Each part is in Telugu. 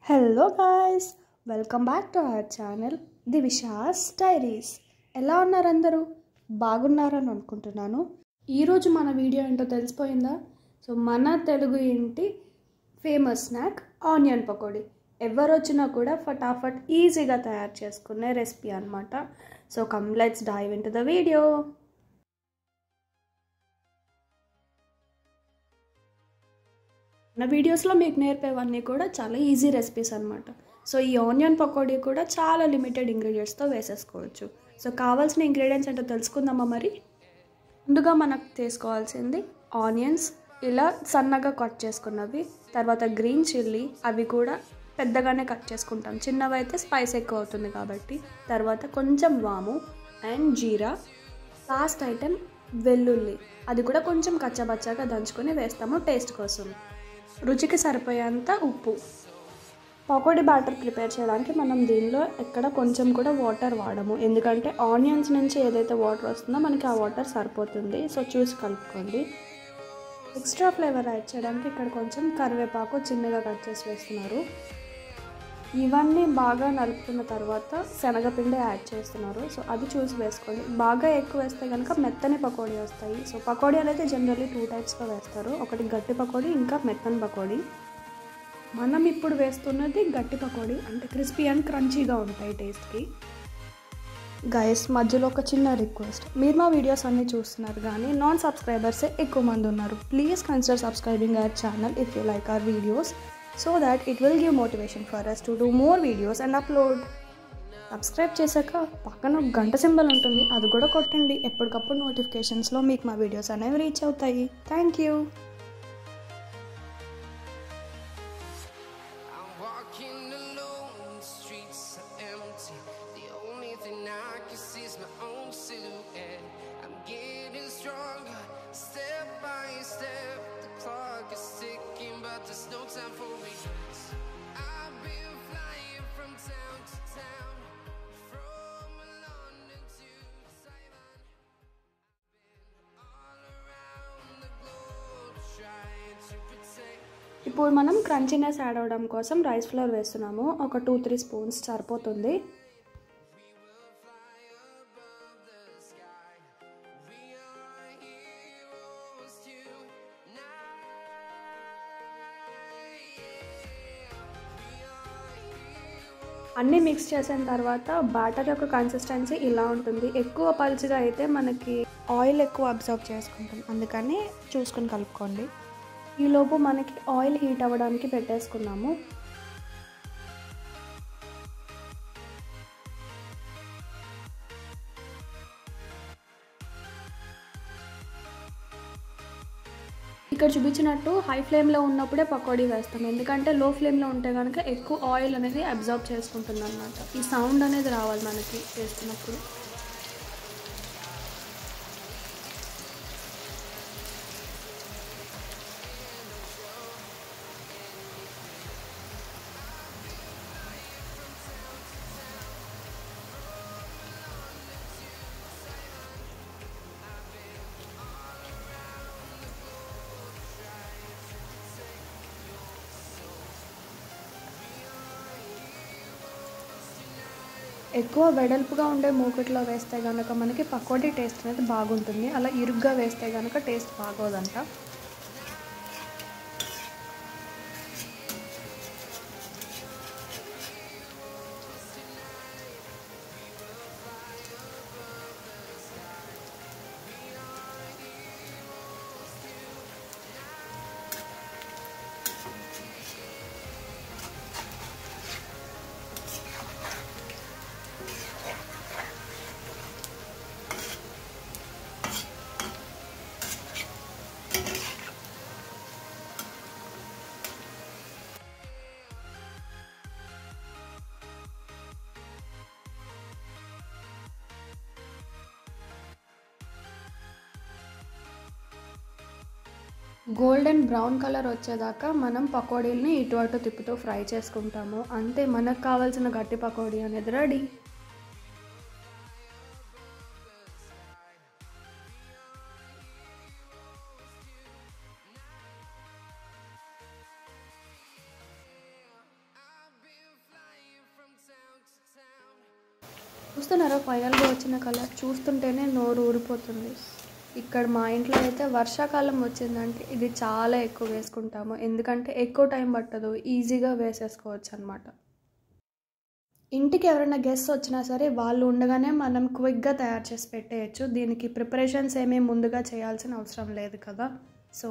Hello guys, welcome back to our channel Divisha's diaries. ఎలా ఉన్నారు అందరూ? బాగున్నారని అనుకుంటున్నాను. ఈరోజు మన వీడియో ఏంటో తెలిసిపోయిందా? సో మన తెలుగు ఇంటి ఫేమస్ స్నాక్ ఆనియన్ పకోడీ. ఎవరు వచ్చినా కూడా ఫటాఫట్ ఈజీగా తయారు చేసుకునే రెసిపీ అనమాట. So come let's dive into the video. నా వీడియోస్లో మీకు నేర్పేవన్నీ కూడా చాలా ఈజీ రెసిపీస్ అనమాట. సో ఈ ఆనియన్ పకోడీ కూడా చాలా లిమిటెడ్ ఇంగ్రీడియంట్స్తో వేసేసుకోవచ్చు. సో కావాల్సిన ఇంగ్రీడియంట్స్ ఏంటో తెలుసుకుందామా మరి. ముందుగా మనకు తీసుకోవాల్సింది ఆనియన్స్, ఇలా సన్నగా కట్ చేసుకున్నవి. తర్వాత గ్రీన్ చిల్లీ, అవి కూడా పెద్దగానే కట్ చేసుకుంటాం, చిన్నవి అయితే స్పైస్ ఎక్కువ అవుతుంది కాబట్టి. తర్వాత కొంచెం వాము అండ్ జీరా. లాస్ట్ ఐటెం వెల్లుల్లి, అది కూడా కొంచెం కచ్చబచ్చాగా దంచుకొని వేస్తాము టేస్ట్ కోసం. రుచికి సరిపోయేంత ఉప్పు. పకోడీ బ్యాటర్ ప్రిపేర్ చేయడానికి మనం దీనిలో ఎక్కడ కొంచెం కూడా వాటర్ వాడము, ఎందుకంటే ఆనియన్స్ నుంచి ఏదైతే వాటర్ వస్తుందో మనకి ఆ వాటర్ సరిపోతుంది. సో చూసి కలుపుకోండి. ఎక్స్ట్రా ఫ్లేవర్ యాడ్ చేయడానికి ఇక్కడ కొంచెం కరివేపాకు చిన్నగా కట్ చేసి వేస్తున్నారు. ఇవన్నీ బాగా నలుపుకున్న తర్వాత శనగపిండి యాడ్ చేస్తున్నారు. సో అది చూసి వేసుకోండి. బాగా ఎక్కువ వేస్తే కనుక మెత్తని పకోడీ వస్తాయి. సో పకోడీ అనేది జనరల్లీ 2 టైప్స్గా వేస్తారు, ఒకటి గట్టి పకోడీ, ఇంకా మెత్తని పకోడీ. మనం ఇప్పుడు వేస్తున్నది గట్టి పకోడీ, అంటే క్రిస్పీ అండ్ క్రంచీగా ఉంటాయి టేస్ట్కి. గైస్, మధ్యలో ఒక చిన్న రిక్వెస్ట్, మీరు మా వీడియోస్ అన్నీ చూస్తున్నారు కానీ నాన్ సబ్స్క్రైబర్సే ఎక్కువ మంది ఉన్నారు. Please consider subscribing our channel if you like our videos, so that it will give motivation for us to do more videos and upload. Subscribe చేశాక పక్కన గంట సింబల్ ఉంటుంది, అది కూడా కొట్టండి. ఎప్పటికప్పుడు నోటిఫికేషన్స్లో మీకు మా వీడియోస్ అనేవి రీచ్ అవుతాయి. Thank you. ఇప్పుడు మనం క్రంచీనెస్ యాడ్ అవ్వడం కోసం రైస్ ఫ్లోర్ వేస్తున్నాము. ఒక 2-3 స్పూన్స్ సరిపోతుంది. అన్నీ మిక్స్ చేసిన తర్వాత బ్యాటర్ యొక్క కన్సిస్టెన్సీ ఇలా ఉంటుంది. ఎక్కువ పల్చగా అయితే మనకి ఆయిల్ ఎక్కువ అబ్జర్వ్ చేసుకుంటాం, అందుకని చూసుకొని కలుపుకోండి. ఈలోపు మనకి ఆయిల్ హీట్ అవ్వడానికి పెట్టేసుకున్నాము. ఇక్కడ చూపించినట్టు హై ఫ్లేమ్లో ఉన్నప్పుడే పకోడీ వేస్తాం, ఎందుకంటే లో ఫ్లేమ్లో ఉంటే కనుక ఎక్కువ ఆయిల్ అనేది అబ్జర్వ్ చేసుకుంటుంది అన్నమాట. ఈ సౌండ్ అనేది రావాలి మనకి వేస్తున్నప్పుడు. ఎక్కువ వెడల్పుగా ఉండే మూకుట్లో వేస్తే కనుక మనకి పకోడీ టేస్ట్ అనేది బాగుంటుంది. అలా ఇరుగ్గా వేస్తే కనుక టేస్ట్ బాగోదంట. గోల్డెన్ బ్రౌన్ కలర్ వచ్చేదాకా మనం పకోడీల్ని ఇటు అటు తిప్పుతూ ఫ్రై చేసుకుంటాము. అంతే, మనకు కావాల్సిన గట్టి పకోడీ అనేది రెడీ. చూస్తున్నారా ఫైనల్గా వచ్చిన కలర్ చూస్తుంటేనే నోరు ఊరిపోతుంది. ఇక్కడ మా ఇంట్లో అయితే వర్షాకాలం వచ్చిందంటే ఇది చాలా ఎక్కువ వేసుకుంటాము, ఎందుకంటే ఎక్కువ టైం పట్టదు, ఈజీగా వేసేసుకోవచ్చు అనమాట. ఇంటికి ఎవరైనా గెస్ట్ వచ్చినా సరే వాళ్ళు ఉండగానే మనం క్విక్గా తయారు చేసి పెట్టేయచ్చు. దీనికి ప్రిపరేషన్స్ ఏమీ ముందుగా చేయాల్సిన అవసరం లేదు కదా. సో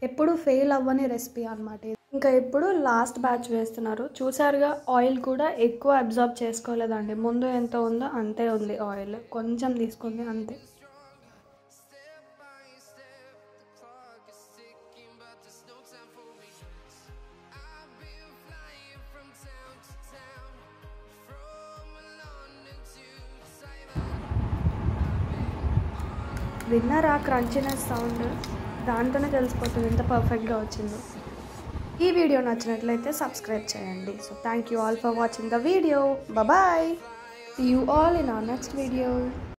ఎప్పుడు ఫెయిల్ అవ్వని రెసిపీ అనమాట. ఇంకా ఇప్పుడు లాస్ట్ బ్యాచ్ వేస్తున్నారు. చూసారుగా ఆయిల్ కూడా ఎక్కువ అబ్జార్బ్ చేసుకోలేదండి. ముందు ఎంత ఉందో అంతే ఉంది, ఆయిల్ కొంచెం తీసుకుంది అంతే. విన్నారా క్రంచినెస్ సౌండ్? దాంతోనే తెలిసిపోతుంది ఎంత పర్ఫెక్ట్గా వచ్చిందో. ఈ వీడియో నచ్చినట్లయితే సబ్స్క్రైబ్ చేయండి. So thank you all for watching the video. Bye. See you all in our next video.